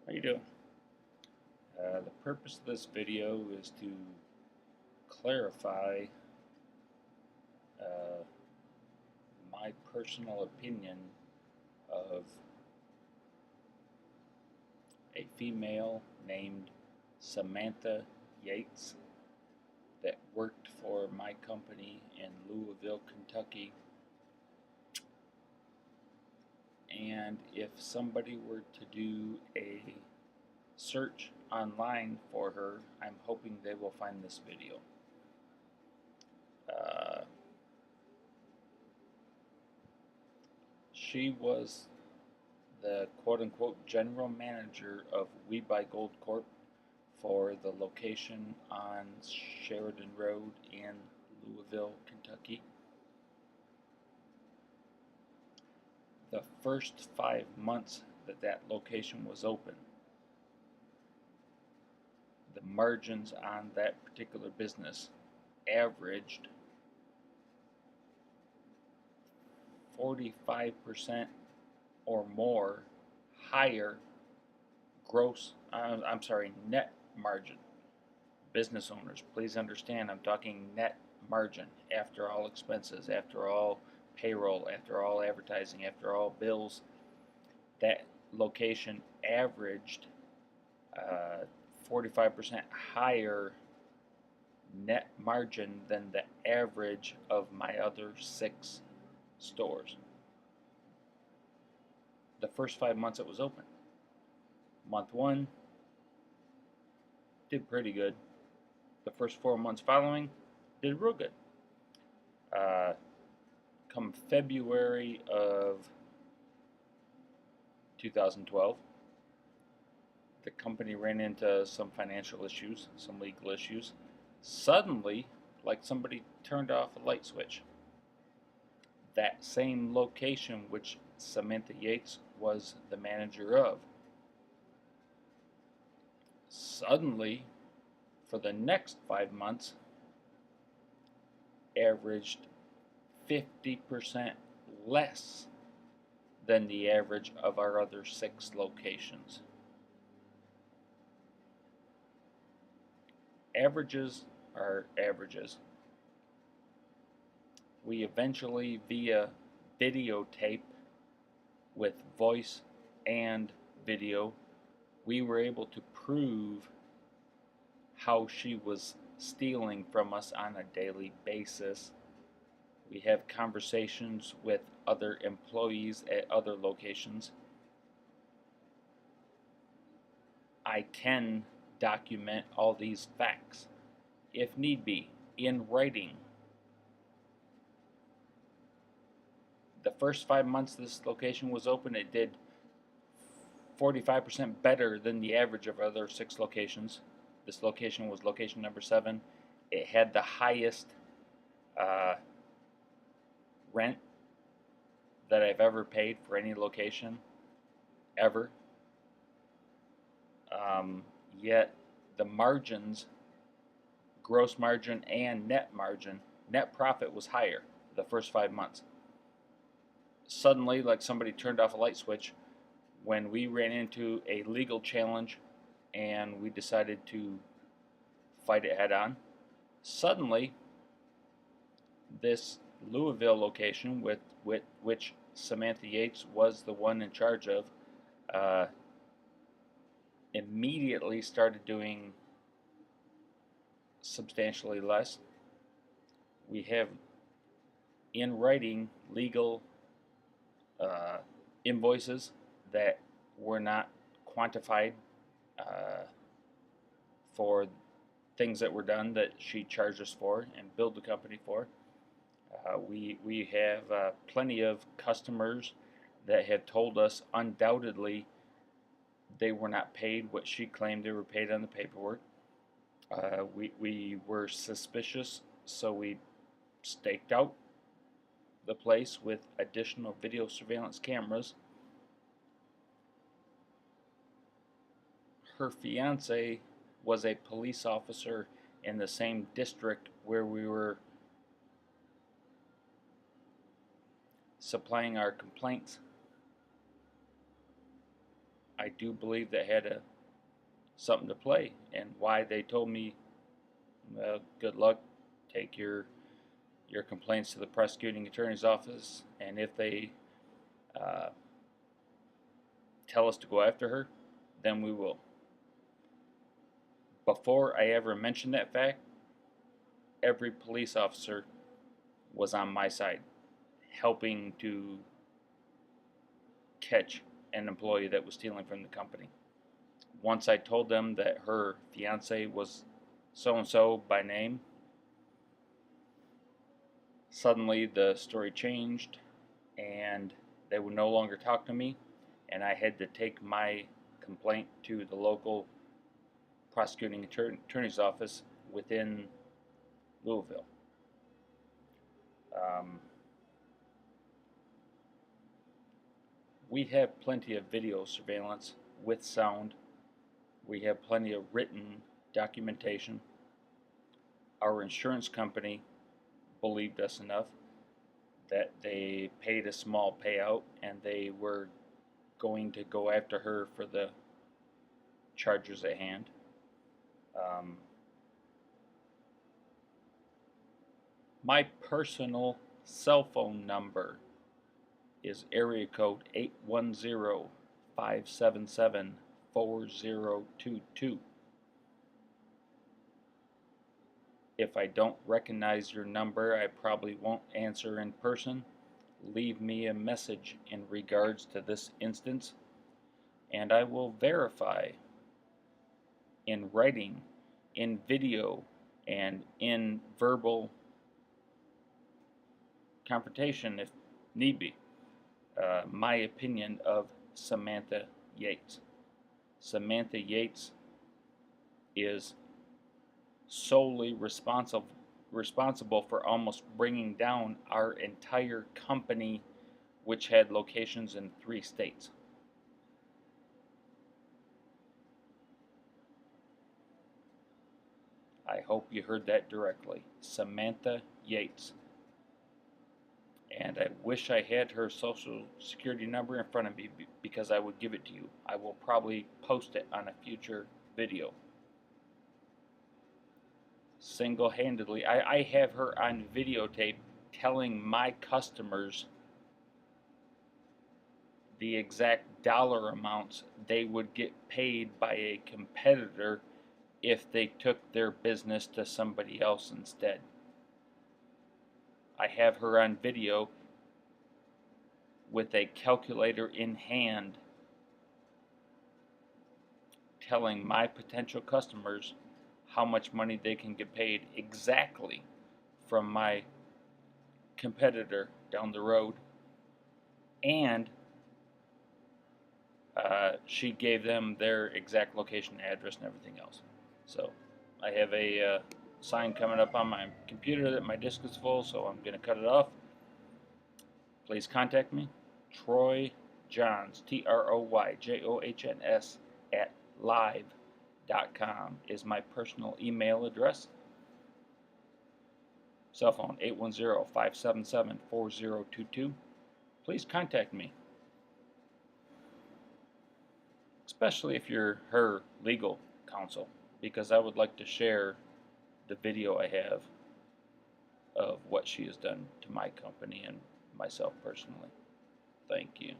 How you doing? The purpose of this video is to clarify uh, my personal opinion of a female named Samantha Yates that worked for my company in Louisville, Kentucky. And if somebody were to do a search online for her, I'm hoping they will find this video. Uh, she was the quote-unquote general manager of We Buy Gold Corp for the location on Sheridan Road in Louisville, Kentucky. The first 5 months that that location was open, the margins on that particular business averaged 45% or more higher net margin. Business owners, please understand, I'm talking net margin after all expenses, after all payroll, after all advertising, after all bills. That location averaged 45% higher net margin than the average of my other 6 stores. The first 5 months it was open. Month 1 did pretty good. The first 4 months following did real good. Come February of 2012, the company ran into some financial issues, some legal issues. Suddenly, like somebody turned off a light switch, that same location which Samantha Yates was the manager of, suddenly, for the next 5 months, averaged 50% less than the average of our other 6 locations. Averages are averages. We eventually, via videotape with voice and video, we were able to prove how she was stealing from us on a daily basis. We have conversations with other employees at other locations. I can document all these facts, if need be, in writing. The first 5 months this location was open, it did 45% better than the average of other 6 locations. This location was location number 7. It had the highest rent that I've ever paid for any location, ever. Yet the margins, gross margin and net margin, net profit was higher the first 5 months. Suddenly, like somebody turned off a light switch, when we ran into a legal challenge and we decided to fight it head on, suddenly this Louisville location, with which Samantha Yates was the one in charge of, immediately started doing substantially less. We have in writing legal invoices that were not quantified for things that were done that she charged us for and billed the company for. We have plenty of customers that have told us undoubtedly they were not paid what she claimed they were paid on the paperwork. We were suspicious, so we staked out the place with additional video surveillance cameras. Her fiance was a police officer in the same district where we were supplying our complaints. I do believe that had something to play, and why they told me, well, good luck, take your complaints to the prosecuting attorney's office, and if they uh, tell us to go after her, then we will. Before I ever mentioned that fact, every police officer was on my side, helping to catch an employee that was stealing from the company. Once I told them that her fiance was so and so by name, suddenly the story changed and they would no longer talk to me, and I had to take my complaint to the local prosecuting attorney's office within Louisville. Um, we have plenty of video surveillance with sound. We have plenty of written documentation. Our insurance company believed us enough that they paid a small payout and they were going to go after her for the charges at hand. My personal cell phone number is area code 810-577-4022. If I don't recognize your number, I probably won't answer in person. Leave me a message in regards to this instance, and I will verify in writing, in video, and in verbal confrontation if need be, my opinion of Samantha Yates. Samantha Yates is solely responsible for almost bringing down our entire company, which had locations in 3 states. I hope you heard that directly. Samantha Yates. And I wish I had her social security number in front of me because I would give it to you. I will probably post it on a future video. Single-handedly, I have her on videotape telling my customers the exact dollar amounts they would get paid by a competitor if they took their business to somebody else instead. I have her on video with a calculator in hand telling my potential customers how much money they can get paid exactly from my competitor down the road, and she gave them their exact location, address, and everything else. So I have a sign coming up on my computer that my disk is full, so I'm going to cut it off. Please contact me. Troy Johns, TROYJOHNS @live.com is my personal email address. Cell phone 810-577-4022. Please contact me, especially if you're her legal counsel, because I would like to share the video I have of what she has done to my company and myself personally. Thank you.